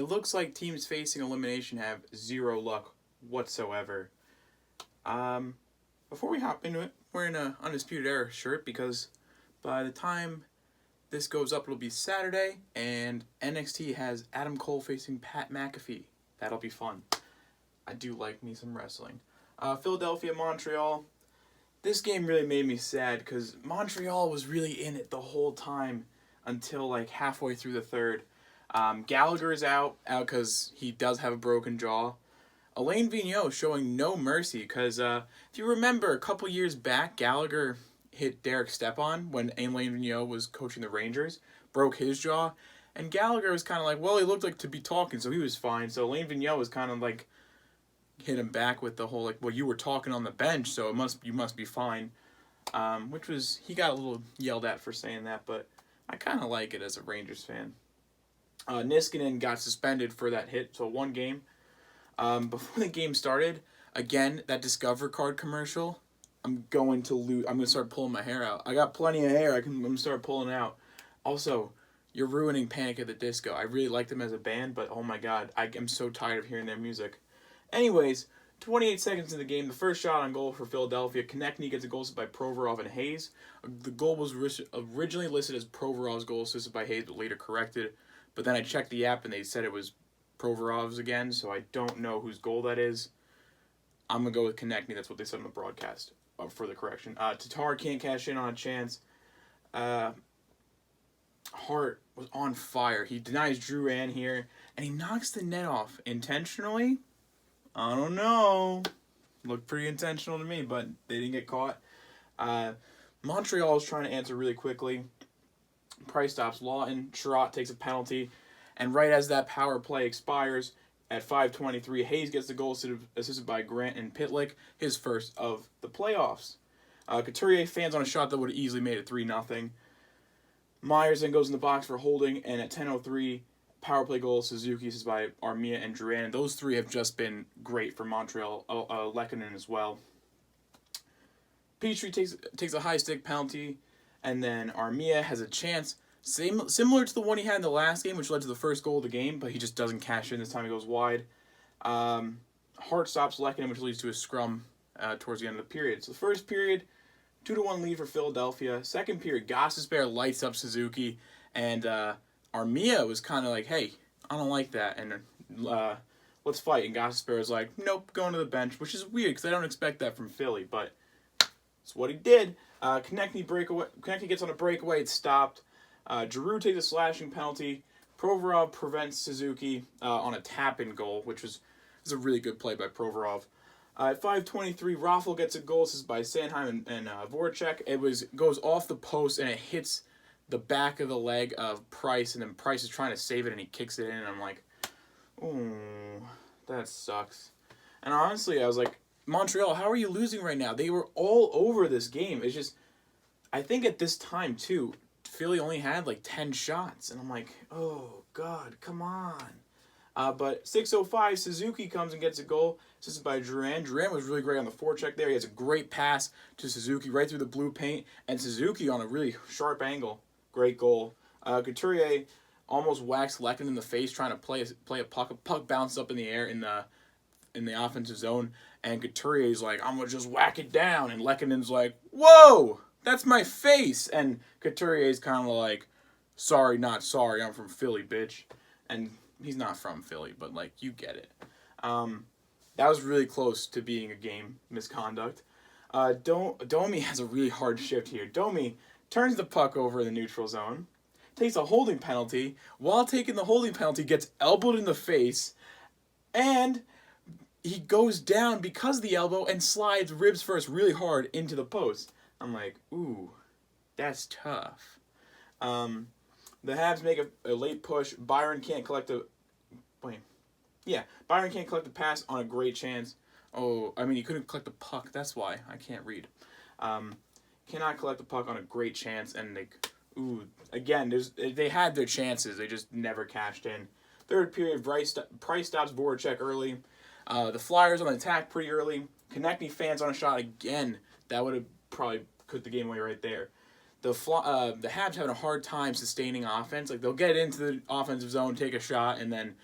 It looks like teams facing elimination have zero luck whatsoever. Before we hop into it, we're in a Undisputed Era shirt because by the time this goes up, it'll be Saturday, and NXT has Adam Cole facing Pat McAfee. That'll be fun. I do like me some wrestling. Philadelphia, Montreal. This game really made me sad because Montreal was really in it the whole time until like halfway through the third. Gallagher is out because he does have a broken jaw. Alain Vigneault showing no mercy because if you remember a couple years back, Gallagher hit Derek Stepan when Alain Vigneault was coaching the Rangers, broke his jaw, and Gallagher was kind of like, well, he looked like to be talking, so he was fine. So Alain Vigneault was kind of like hit him back with the whole like, well, you were talking on the bench, so you must be fine, which was, he got a little yelled at for saying that, but I kind of like it as a Rangers fan. Niskanen got suspended for that hit, so 1 game. Before the game started, again, that Discover card commercial, I'm going to start pulling my hair out. I got plenty of hair, I'm going to start pulling it out. Also, you're ruining Panic at the Disco. I really like them as a band, but oh my god, I am so tired of hearing their music. Anyways, 28 seconds in the game, the first shot on goal for Philadelphia. Konechny gets a goal assisted by Provorov and Hayes. The goal was originally listed as Provorov's goal assisted by Hayes, but later corrected. But then I checked the app and they said it was Provorov's again, so I don't know whose goal that is. I'm going to go with Konechny. That's what they said on the broadcast for the correction. Tatar can't cash in on a chance. Hart was on fire. He denies Drouin here, and he knocks the net off intentionally. I don't know. Looked pretty intentional to me, but they didn't get caught. Montreal is trying to answer really quickly. Price stops Lawton. Sherratt takes a penalty. And right as that power play expires, at 5:23, Hayes gets the goal assisted by Grant and Pitlick, his first of the playoffs. Couturier fans on a shot that would have easily made it 3-0. Myers then goes in the box for holding, and at 10:03, power play goal Suzuki assisted by Armia and Duran. Those three have just been great for Montreal. Lehkonen as well. Petrie takes a high stick penalty, and then Armia has a chance similar to the one he had in the last game, which led to the first goal of the game, but he just doesn't cash in. This time he goes wide. Hart stops Lehkonen, which leads to a scrum towards the end of the period. So the first period, 2-1 lead for Philadelphia. Second period, Gostisbehere lights up Suzuki, and Armia was kind of like, hey, I don't like that, and let's fight. And Gostisbehere is like, nope, going to the bench, which is weird because I don't expect that from Philly, but it's what he did. Konechny gets on a breakaway, it's stopped. Giroux takes a slashing penalty. Provorov prevents Suzuki on a tap-in goal, which was a really good play by Provorov. At 5:23, Raffl gets a goal assisted by Sanheim and Voracek. It goes off the post and it hits the back of the leg of Price, and then Price is trying to save it and he kicks it in, and I'm like, oh, that sucks. And honestly, I was like, Montreal, how are you losing right now? They were all over this game. It's just, I think at this time too, Philly only had like 10 shots, and I'm like, oh god, come on. But 6:05, Suzuki comes and gets a goal, assisted by Duran. Duran was really great on the forecheck there. He has a great pass to Suzuki right through the blue paint, and Suzuki on a really sharp angle. Great goal. Couturier almost whacks Lehkonen in the face trying to play a puck. A puck bounced up in the air in the offensive zone, and Couturier's like, I'm gonna just whack it down, and Lehkonen's like, whoa, that's my face, and Couturier's kind of like, sorry, not sorry, I'm from Philly, bitch, and he's not from Philly, but like, you get it. That was really close to being a game misconduct. Domi has a really hard shift here. Domi turns the puck over in the neutral zone, takes a holding penalty, while taking the holding penalty, gets elbowed in the face, and he goes down because of the elbow and slides ribs first really hard into the post. I'm like, ooh, that's tough. The Habs make a late push. Byron can't collect the pass on a great chance. Oh, I mean, he couldn't collect the puck. That's why. I can't read. Cannot collect the puck on a great chance, and they had their chances. They just never cashed in. Third period, Price stops Voracek early. The Flyers on the attack pretty early. Konechny fans on a shot again. That would have probably put the game away right there. The Habs having a hard time sustaining offense. Like, they'll get into the offensive zone, take a shot, and then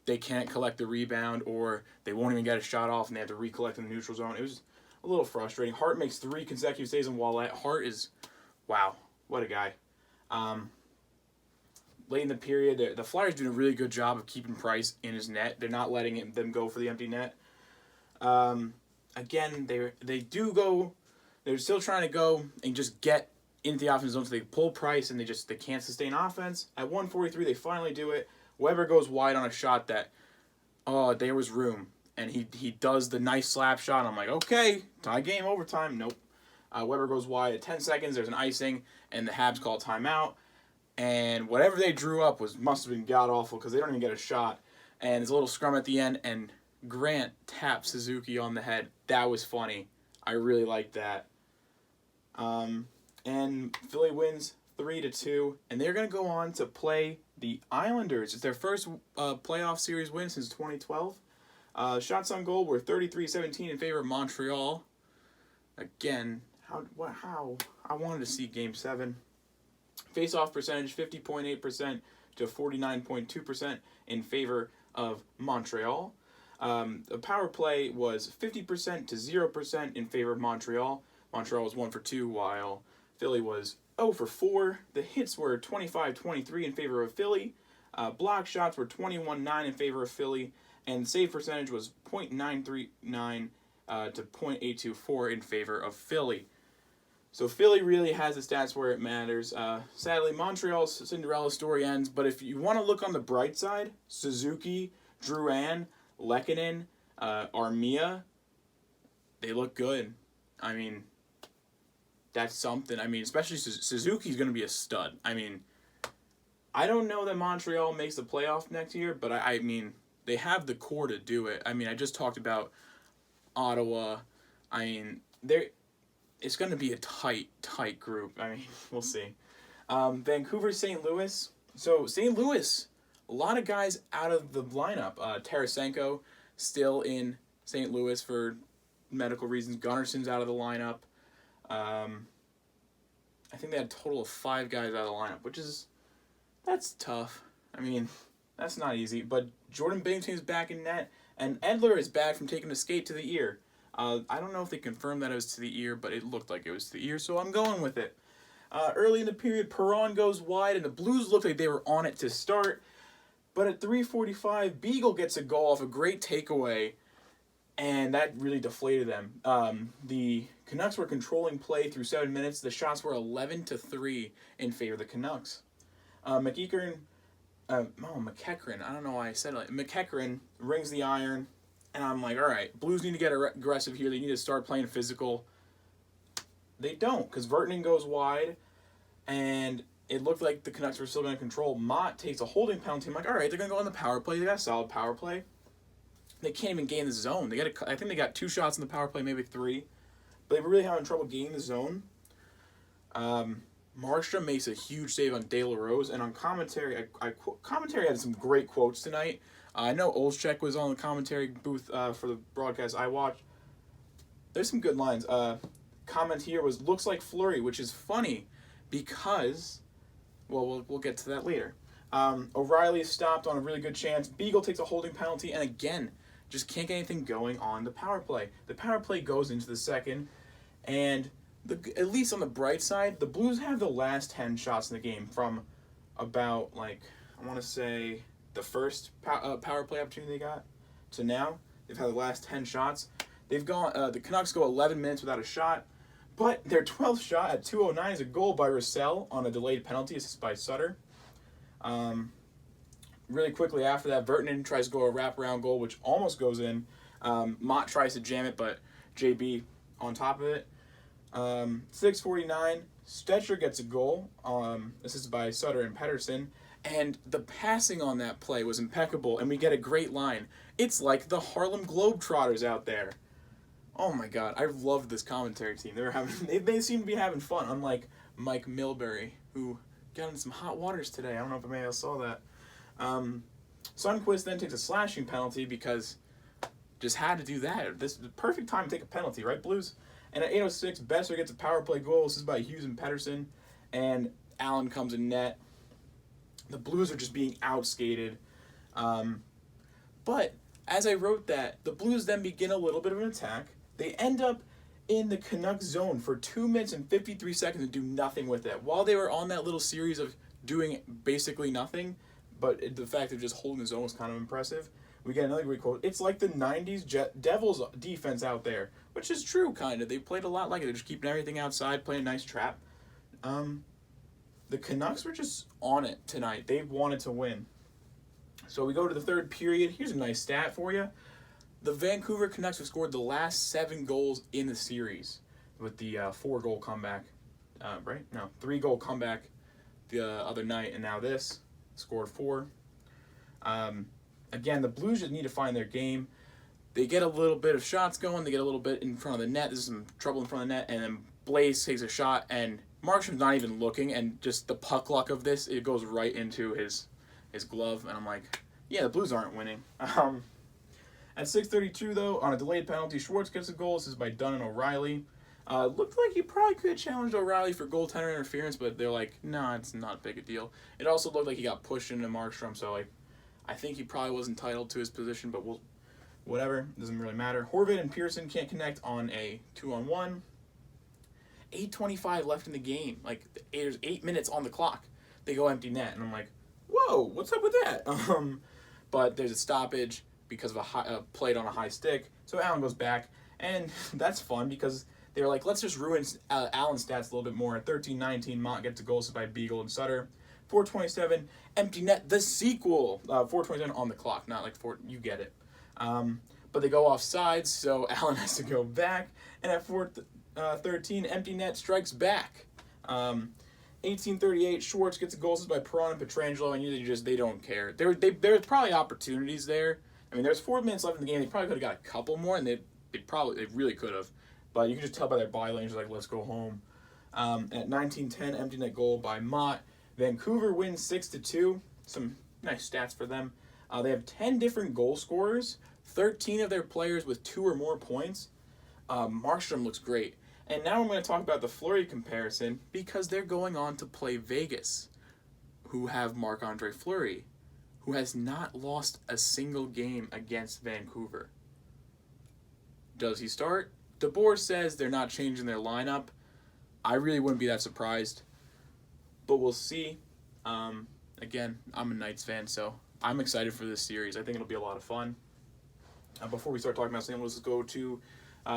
they can't collect the rebound, or they won't even get a shot off and they have to recollect in the neutral zone. It was a little frustrating. Hart makes 3 consecutive saves on Wallet. Hart is, wow, what a guy. Late in the period, the Flyers doing a really good job of keeping Price in his net. They're not letting them go for the empty net. Again, they do go. They're still trying to go and just get into the offense zone, so they pull Price and they can't sustain offense. At 1:43, they finally do it. Weber goes wide on a shot that, there was room, and he does the nice slap shot. I'm like, okay, tie game, overtime. Nope. Weber goes wide at 10 seconds. There's an icing, and the Habs call timeout. And whatever they drew up must have been god awful because they don't even get a shot. And there's a little scrum at the end, and Grant taps Suzuki on the head. That was funny. I really liked that. And Philly wins 3-2, and they're going to go on to play the Islanders. It's their first playoff series win since 2012. Shots on goal were 33-17 in favor of Montreal. Again, how I wanted to see Game 7. Face-off percentage 50.8% to 49.2% in favor of Montreal. The power play was 50% to 0% in favor of Montreal. Montreal was 1 for 2, while Philly was 0 for 4. The hits were 25-23 in favor of Philly. Block shots were 21-9 in favor of Philly. And save percentage was .939 to .824 in favor of Philly. So Philly really has the stats where it matters. Sadly, Montreal's Cinderella story ends. But if you want to look on the bright side, Suzuki, Drouin, Lehkonen, Armia, they look good. I mean, that's something. I mean, especially Suzuki's going to be a stud. I mean, I don't know that Montreal makes the playoff next year, but I mean, they have the core to do it. I mean, I just talked about Ottawa. I mean, it's going to be a tight group. I mean, we'll see. Vancouver, St. Louis. So, St. Louis, a lot of guys out of the lineup. Tarasenko still in St. Louis for medical reasons. Gunnarsson's out of the lineup. I think they had a total of 5 guys out of the lineup, that's tough. I mean, that's not easy. But Jordan Binnington is back in net, and Edler is back from taking a skate to the ear. I don't know if they confirmed that it was to the ear, but it looked like it was to the ear, so I'm going with it. Early in the period, Perron goes wide, and the Blues looked like they were on it to start. But at 3:45, Beagle gets a goal off a great takeaway, and that really deflated them. The Canucks were controlling play through 7 minutes. The shots were 11-3 in favor of the Canucks. McEachern, I don't know why I said it. McEachern rings the iron. And I'm like, all right, Blues need to get aggressive here. They need to start playing physical. They don't, because Vertanen goes wide, and it looked like the Canucks were still going to control. Mott takes a holding penalty. I'm like, all right, they're going to go on the power play. They got a solid power play. They can't even gain the zone. I think they got 2 shots in the power play, maybe 3. But they were really having trouble gaining the zone. Markstrom makes a huge save on De La Rose, and on commentary, commentary had some great quotes tonight. I know Olszczak was on the commentary booth for the broadcast I watched. There's some good lines. Comment here was, looks like Fleury, which is funny because, well, we'll get to that later. O'Reilly stopped on a really good chance. Beagle takes a holding penalty, and again, just can't get anything going on the power play. The power play goes into the second, and at least on the bright side, the Blues have the last 10 shots in the game from about, I want to say, the first power play opportunity they got to now. They've had the last 10 shots. They've gone. The Canucks go 11 minutes without a shot, but their 12th shot at 2:09 is a goal by Russell on a delayed penalty assist by Sutter. Really quickly after that, Vertanen tries to go a wraparound goal, which almost goes in. Mott tries to jam it, but JB on top of it. 6:49, Stetcher gets a goal. This is by Sutter and Pettersson. And the passing on that play was impeccable, and we get a great line. It's like the Harlem Globetrotters out there. Oh my God, I love this commentary team. They seem to be having fun, unlike Mike Milbury, who got in some hot waters today. I don't know if anybody else saw that. Sundqvist then takes a slashing penalty because just had to do that. This is the perfect time to take a penalty, right, Blues? And at 8:06, Besser gets a power play goal. This is by Hughes and Pettersson, and Allen comes in net. The Blues are just being outskated. But as I wrote that, the Blues then begin a little bit of an attack. They end up in the Canucks zone for 2 minutes and 53 seconds and do nothing with it. While they were on that little series of doing basically nothing, but the fact of just holding the zone was kind of impressive. We get another great quote. It's like the 90s Devils defense out there, which is true, kind of. They played a lot like it. They're just keeping everything outside, playing a nice trap. The Canucks were just on it tonight. They wanted to win. So we go to the third period. Here's a nice stat for you. The Vancouver Canucks have scored the last 7 goals in the series with the 4-goal comeback. Right? No, 3-goal comeback the other night, and now this. Scored 4. Again, the Blues just need to find their game. They get a little bit of shots going. They get a little bit in front of the net. There's some trouble in front of the net, and then Blaze takes a shot, and Markstrom's not even looking, and just the puck luck of this, it goes right into his glove, and I'm like, yeah, the Blues aren't winning. At 6:32, though, on a delayed penalty, Schwartz gets a goal. This is by Dunn and O'Reilly. Looked like he probably could have challenged O'Reilly for goaltender interference, but they're like, nah, it's not a big a deal. It also looked like he got pushed into Markstrom, so like, I think he probably was entitled to his position, but whatever, doesn't really matter. Horvat and Pearson can't connect on a 2-on-1. 8:25 left in the game. Like, there's 8 minutes on the clock. They go empty net, and I'm like, whoa, what's up with that? But there's a stoppage because of a played on a high stick, so Allen goes back, and that's fun because they were like, let's just ruin Allen's stats a little bit more. At 13-19, Mont gets a goal by Beagle and Sutter. 4:27, empty net, the sequel. 4:27 on the clock, not like 4, you get it. But they go off sides, so Allen has to go back, and at 4:13, empty net strikes back. 18:38, Schwartz gets a goal by Perron and Pietrangelo, and they don't care. There's probably opportunities there. I mean, there's 4 minutes left in the game. They probably could have got a couple more, and they really could have. But you can just tell by their body language, like, let's go home. At 19:10, empty net goal by Mott. Vancouver wins 6-2. Some nice stats for them. They have 10 different goal scorers, 13 of their players with 2 or more points. Markstrom looks great. And now I'm going to talk about the Fleury comparison because they're going on to play Vegas, who have Marc-Andre Fleury, who has not lost a single game against Vancouver. Does he start? DeBoer says they're not changing their lineup. I really wouldn't be that surprised, but we'll see. Again, I'm a Knights fan, so I'm excited for this series. I think it'll be a lot of fun. Before we start talking about St. Louis, let's go to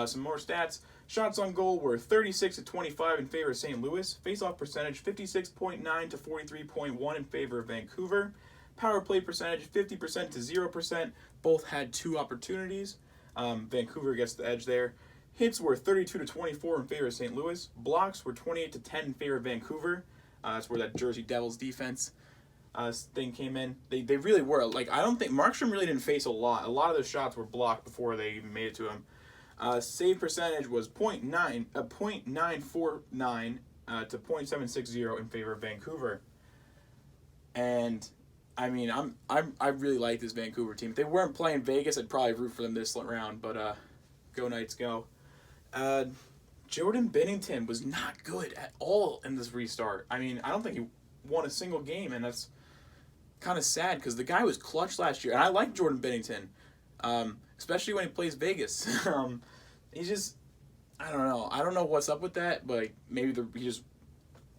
some more stats. Shots on goal were 36-25 in favor of St. Louis. Face-off percentage 56.9 to 43.1 in favor of Vancouver. Power play percentage 50% to 0%. Both had 2 opportunities. Vancouver gets the edge there. Hits were 32-24 in favor of St. Louis. Blocks were 28-10 in favor of Vancouver. That's where that Jersey Devils defense thing came in. They really were. Like, I don't think Markstrom really didn't face a lot. A lot of those shots were blocked before they even made it to him. Save percentage was .949 to .760 in favor of Vancouver. And I mean, I really like this Vancouver team. If they weren't playing Vegas, I'd probably root for them this round. But go Knights, go. Jordan Binnington was not good at all in this restart. I mean, I don't think he won a single game, and that's kind of sad because the guy was clutch last year, and I like Jordan Binnington, especially when he plays Vegas. He's just, I don't know. I don't know what's up with that, but like, maybe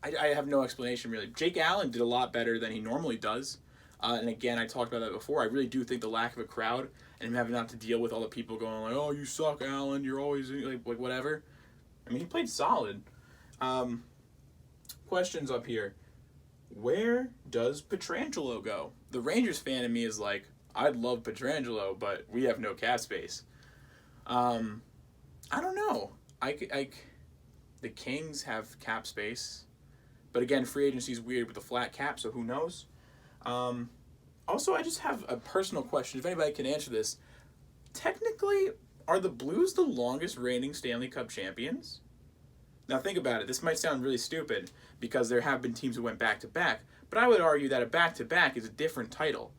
I have no explanation really. Jake Allen did a lot better than he normally does, and again, I talked about that before. I really do think the lack of a crowd and him having not to deal with all the people going like, "Oh, you suck, Allen. You're always like whatever." I mean, he played solid. Questions up here. Where does Pietrangelo go? The Rangers fan in me is like, I'd love Pietrangelo, but we have no cap space. I don't know. The Kings have cap space, but again, free agency is weird with the flat cap, so who knows? Also, I just have a personal question. If anybody can answer this, technically, are the Blues the longest reigning Stanley Cup champions? Now think about it. This might sound really stupid because there have been teams who went back-to-back, but I would argue that a back-to-back is a different title.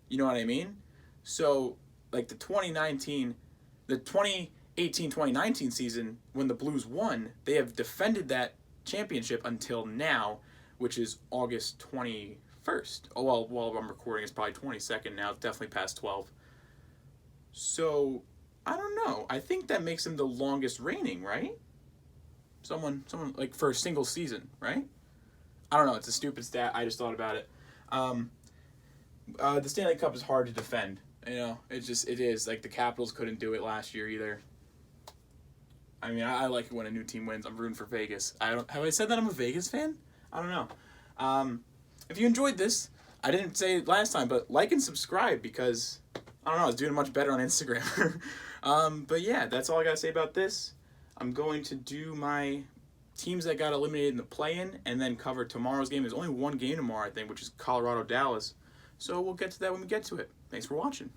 You know what I mean? So, like the 2018-2019 season, when the Blues won, they have defended that championship until now, which is August 21st. Oh, well, while I'm recording, it's probably 22nd now. It's definitely past 12. So, I don't know. I think that makes him the longest reigning, right? Someone like for a single season, right? I don't know. It's a stupid stat. I just thought about it. Um, the Stanley Cup is hard to defend. It is. Like, the Capitals couldn't do it last year either. I mean, I like it when a new team wins. I'm rooting for Vegas. Have I said that I'm a Vegas fan? I don't know. If you enjoyed this, I didn't say it last time, but like and subscribe because I don't know. I was doing much better on Instagram. But yeah, that's all I gotta say about this. I'm going to do my teams that got eliminated in the play-in and then cover tomorrow's game. There's only one game tomorrow, I think, which is Colorado Dallas. So we'll get to that when we get to it. Thanks for watching.